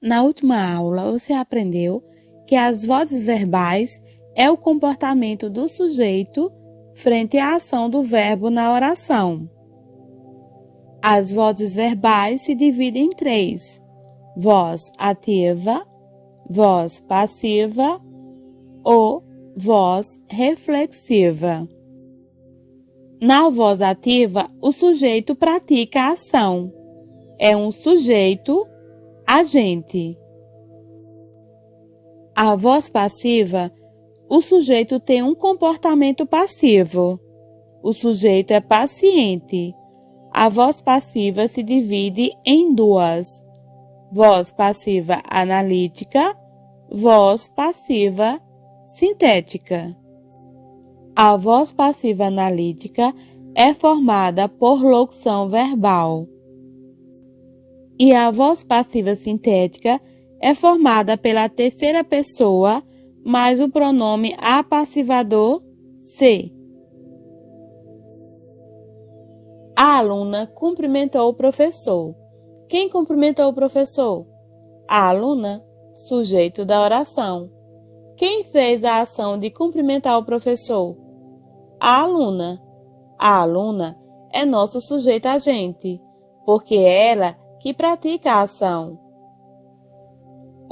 Na última aula, você aprendeu que as vozes verbais é o comportamento do sujeito frente à ação do verbo na oração. As vozes verbais se dividem em três: voz ativa, voz passiva ou voz reflexiva. Na voz ativa, o sujeito pratica a ação. É um sujeito agente. A voz passiva, o sujeito tem um comportamento passivo. O sujeito é paciente. A voz passiva se divide em duas: voz passiva analítica, voz passiva sintética. A voz passiva analítica é formada por locução verbal. E a voz passiva sintética é formada pela terceira pessoa mais o pronome apassivador se. A aluna cumprimentou o professor. Quem cumprimentou o professor? A aluna, sujeito da oração. Quem fez a ação de cumprimentar o professor? A aluna. A aluna é nosso sujeito agente, porque é ela que pratica a ação.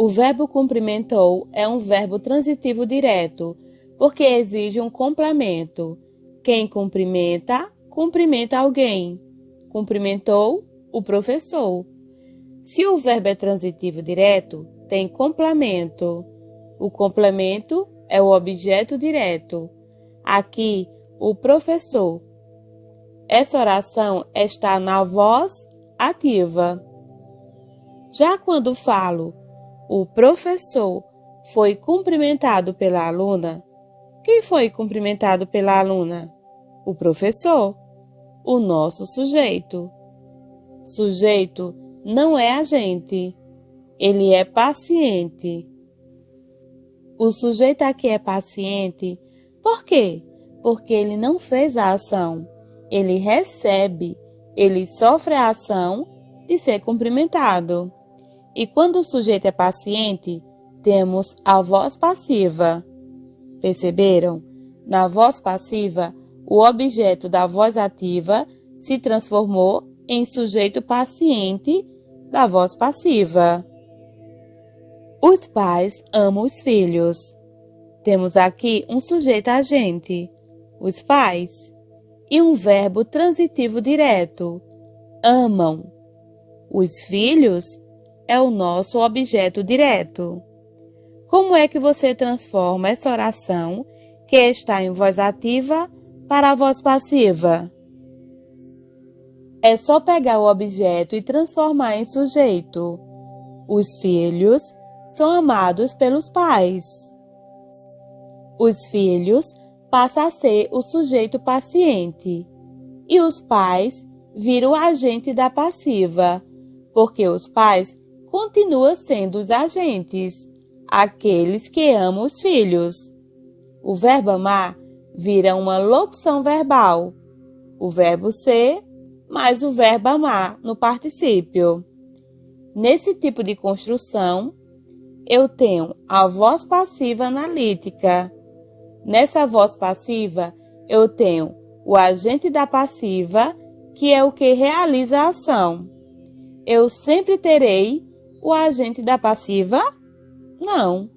O verbo cumprimentou é um verbo transitivo direto, porque exige um complemento. Quem cumprimenta, cumprimenta alguém. Cumprimentou o professor. Se o verbo é transitivo direto, tem complemento. O complemento é o objeto direto. Aqui, o professor. Essa oração está na voz ativa. Já quando falo, o professor foi cumprimentado pela aluna, quem foi cumprimentado pela aluna? O professor, o nosso sujeito. Sujeito não é agente, ele é paciente. O sujeito aqui é paciente, por quê? Porque ele não fez a ação, ele recebe, ele sofre a ação de ser cumprimentado. E quando o sujeito é paciente, temos a voz passiva. Perceberam? Na voz passiva, o objeto da voz ativa se transformou em sujeito paciente da voz passiva. Os pais amam os filhos. Temos aqui um sujeito agente, os pais, e um verbo transitivo direto, amam. Os filhos é o nosso objeto direto. Como é que você transforma essa oração, que está em voz ativa, para a voz passiva? É só pegar o objeto e transformar em sujeito. Os filhos são amados pelos pais. Os filhos passa a ser o sujeito paciente e os pais viram o agente da passiva, porque os pais continuam sendo os agentes, aqueles que amam os filhos. O verbo amar vira uma locução verbal, o verbo ser mais o verbo amar no particípio. Nesse tipo de construção, eu tenho a voz passiva analítica. Nessa voz passiva, eu tenho o agente da passiva, que é o que realiza a ação. Eu sempre terei o agente da passiva? Não,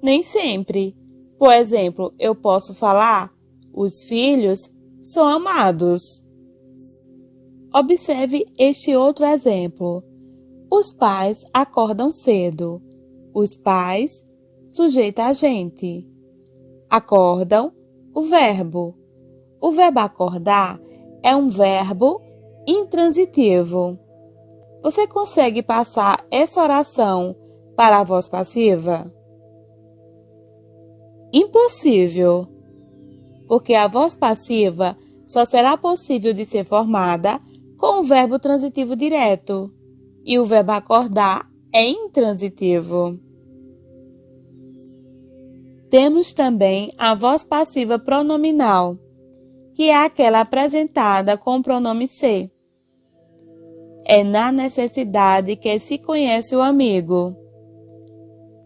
nem sempre. Por exemplo, eu posso falar: os filhos são amados. Observe este outro exemplo. Os pais acordam cedo. Os pais, sujeito agente. Acordam, o verbo. O verbo acordar é um verbo intransitivo. Você consegue passar essa oração para a voz passiva? Impossível, porque a voz passiva só será possível de ser formada com o verbo transitivo direto, e o verbo acordar é intransitivo. Temos também a voz passiva pronominal, que é aquela apresentada com o pronome se. É na necessidade que se conhece o amigo.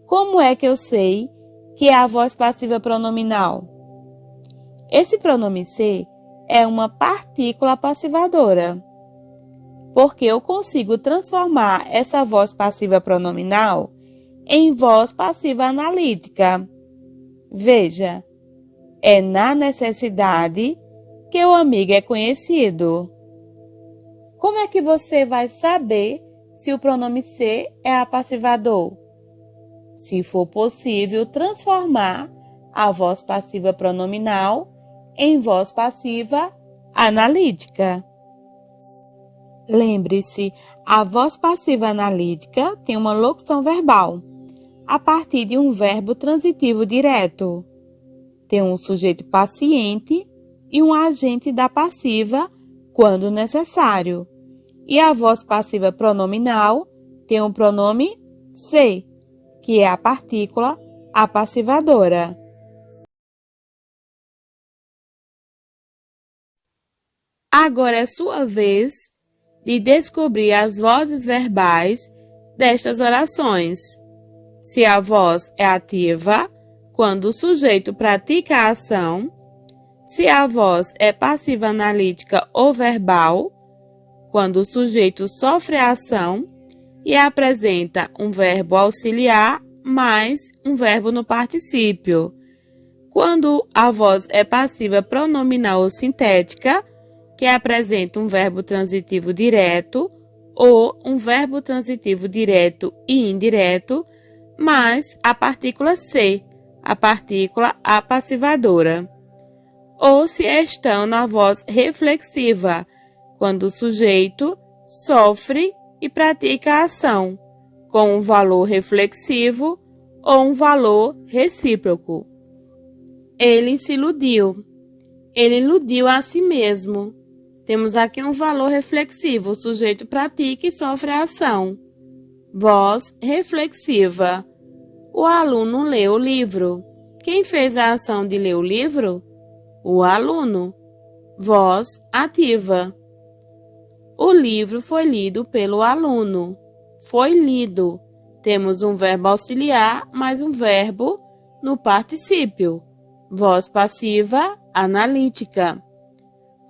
Como é que eu sei que é a voz passiva pronominal? Esse pronome ser é uma partícula passivadora, porque eu consigo transformar essa voz passiva pronominal em voz passiva analítica. Veja, é na necessidade que o amigo é conhecido. Como é que você vai saber se o pronome ser é apassivador? Se for possível transformar a voz passiva pronominal em voz passiva analítica. Lembre-se, a voz passiva analítica tem uma locução verbal a partir de um verbo transitivo direto. Tem um sujeito paciente e um agente da passiva quando necessário. E a voz passiva pronominal tem um pronome ser, que é a partícula apassivadora. Agora é sua vez de descobrir as vozes verbais destas orações. Se a voz é ativa, quando o sujeito pratica a ação, se a voz é passiva analítica ou verbal, quando o sujeito sofre a ação e apresenta um verbo auxiliar mais um verbo no particípio. Quando a voz é passiva pronominal ou sintética, que apresenta um verbo transitivo direto ou um verbo transitivo direto e indireto, mais a partícula ser, a partícula apassivadora. Ou se estão na voz reflexiva, quando o sujeito sofre e pratica a ação, com um valor reflexivo ou um valor recíproco. Ele se iludiu. Ele iludiu a si mesmo. Temos aqui um valor reflexivo. O sujeito pratica e sofre a ação. Voz reflexiva. O aluno leu o livro. Quem fez a ação de ler o livro? O aluno. Voz ativa. O livro foi lido pelo aluno. Foi lido. Temos um verbo auxiliar mais um verbo no particípio. Voz passiva analítica.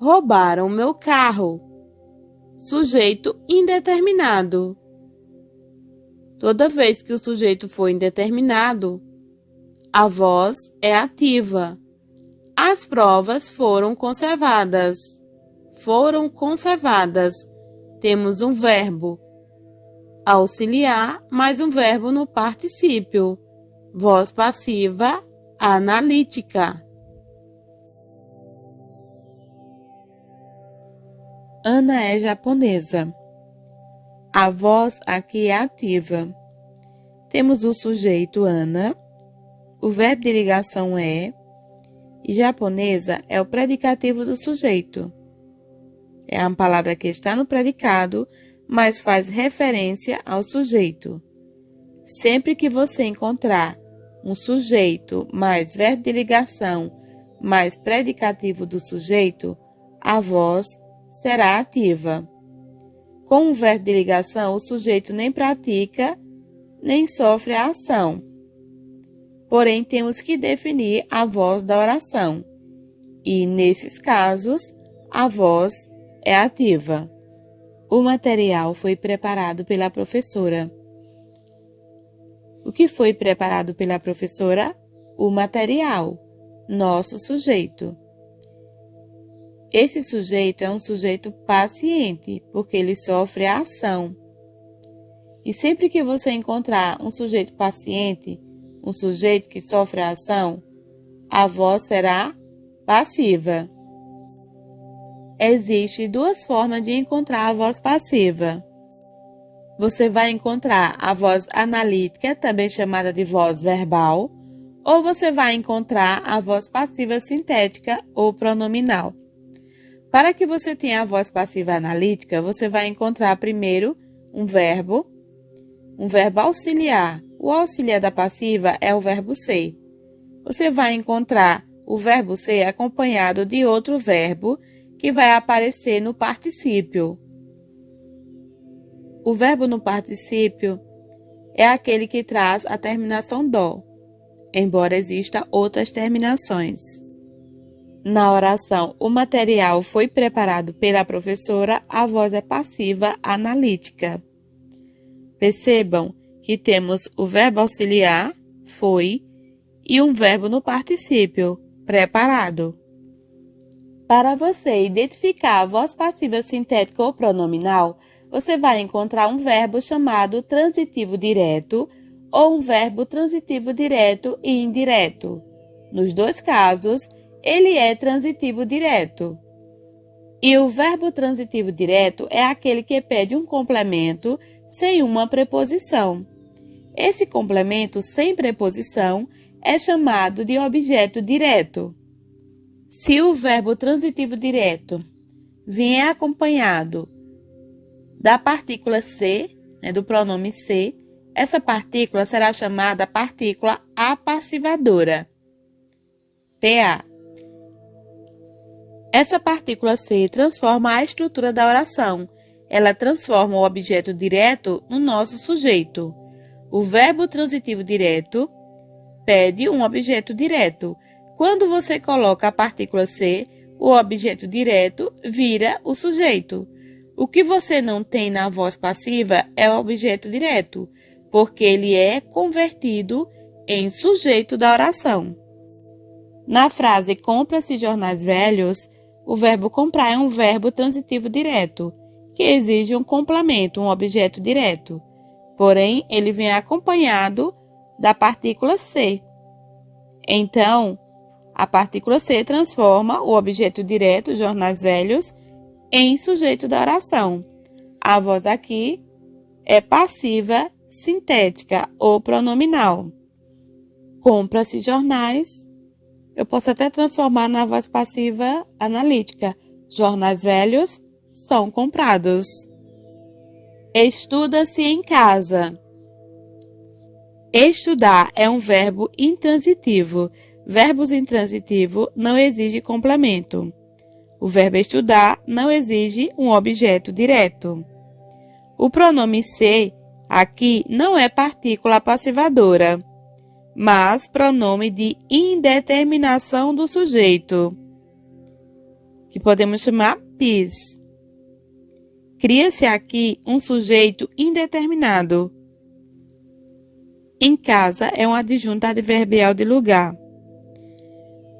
Roubaram meu carro. Sujeito indeterminado. Toda vez que o sujeito for indeterminado, a voz é ativa. As provas foram conservadas. Foram conservadas. Temos um verbo auxiliar mais um verbo no particípio. Voz passiva analítica. Ana é japonesa. A voz aqui é ativa. Temos o sujeito Ana, o verbo de ligação é, e japonesa é o predicativo do sujeito. É uma palavra que está no predicado, mas faz referência ao sujeito. Sempre que você encontrar um sujeito mais verbo de ligação mais predicativo do sujeito, a voz será ativa. Com o verbo de ligação, o sujeito nem pratica, nem sofre a ação. Porém, temos que definir a voz da oração. E, nesses casos, a voz é ativa. O material foi preparado pela professora. O que foi preparado pela professora? O material, nosso sujeito. Esse sujeito é um sujeito paciente, porque ele sofre a ação. E sempre que você encontrar um sujeito paciente, um sujeito que sofre a ação, a voz será passiva. Existem duas formas de encontrar a voz passiva. Você vai encontrar a voz analítica, também chamada de voz verbal, ou você vai encontrar a voz passiva sintética ou pronominal. Para que você tenha a voz passiva analítica, você vai encontrar primeiro um verbo auxiliar. O auxiliar da passiva é o verbo ser. Você vai encontrar o verbo ser acompanhado de outro verbo que vai aparecer no particípio. O verbo no particípio é aquele que traz a terminação dó, embora exista outras terminações. Na oração, o material foi preparado pela professora, a voz é passiva analítica. Percebam que temos o verbo auxiliar, foi, e um verbo no particípio, preparado. Para você identificar a voz passiva sintética ou pronominal, você vai encontrar um verbo chamado transitivo direto ou um verbo transitivo direto e indireto. Nos dois casos, ele é transitivo direto. E o verbo transitivo direto é aquele que pede um complemento sem uma preposição. Esse complemento sem preposição é chamado de objeto direto. Se o verbo transitivo direto vier acompanhado da partícula ser, do pronome ser, essa partícula será chamada partícula apassivadora, PA. Essa partícula ser transforma a estrutura da oração. Ela transforma o objeto direto no nosso sujeito. O verbo transitivo direto pede um objeto direto. Quando você coloca a partícula ser, o objeto direto vira o sujeito. O que você não tem na voz passiva é o objeto direto, porque ele é convertido em sujeito da oração. Na frase compra-se jornais velhos, o verbo comprar é um verbo transitivo direto, que exige um complemento, um objeto direto. Porém, ele vem acompanhado da partícula ser. Então, a partícula ser transforma o objeto direto, jornais velhos, em sujeito da oração. A voz aqui é passiva, sintética ou pronominal. Compra-se jornais. Eu posso até transformar na voz passiva analítica. Jornais velhos são comprados. Estuda-se em casa. Estudar é um verbo intransitivo. Verbos intransitivos não exigem complemento. O verbo estudar não exige um objeto direto. O pronome ser aqui não é partícula passivadora, mas pronome de indeterminação do sujeito, que podemos chamar PIS. Cria-se aqui um sujeito indeterminado. Em casa é um adjunto adverbial de lugar.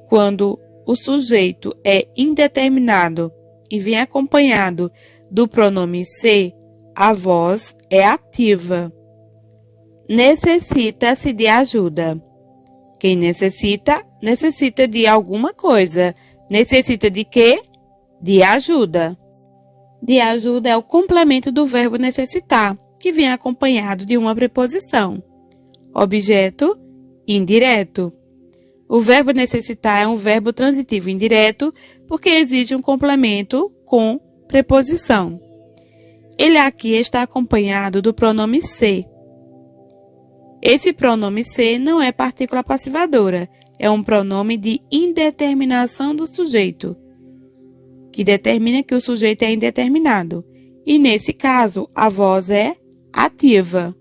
Quando o sujeito é indeterminado e vem acompanhado do pronome ser, a voz é ativa. Necessita-se de ajuda. Quem necessita, necessita de alguma coisa. Necessita de quê? De ajuda. De ajuda é o complemento do verbo necessitar, que vem acompanhado de uma preposição. Objeto indireto. O verbo necessitar é um verbo transitivo indireto porque exige um complemento com preposição. Ele aqui está acompanhado do pronome ser. Esse pronome ser não é partícula passivadora, é um pronome de indeterminação do sujeito, que determina que o sujeito é indeterminado. E nesse caso, a voz é ativa.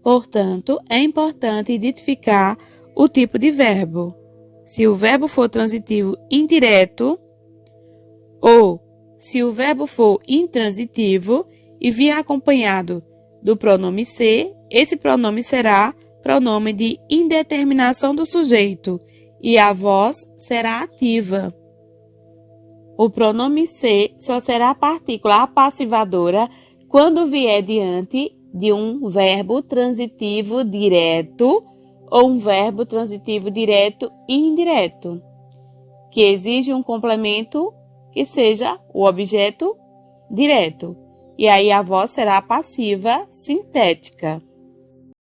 Portanto, é importante identificar o tipo de verbo. Se o verbo for transitivo indireto ou se o verbo for intransitivo e vier acompanhado do pronome ser, esse pronome será pronome de indeterminação do sujeito e a voz será ativa. O pronome ser só será partícula apassivadora quando vier diante de um verbo transitivo direto ou um verbo transitivo direto e indireto, que exige um complemento que seja o objeto direto. E aí a voz será passiva sintética.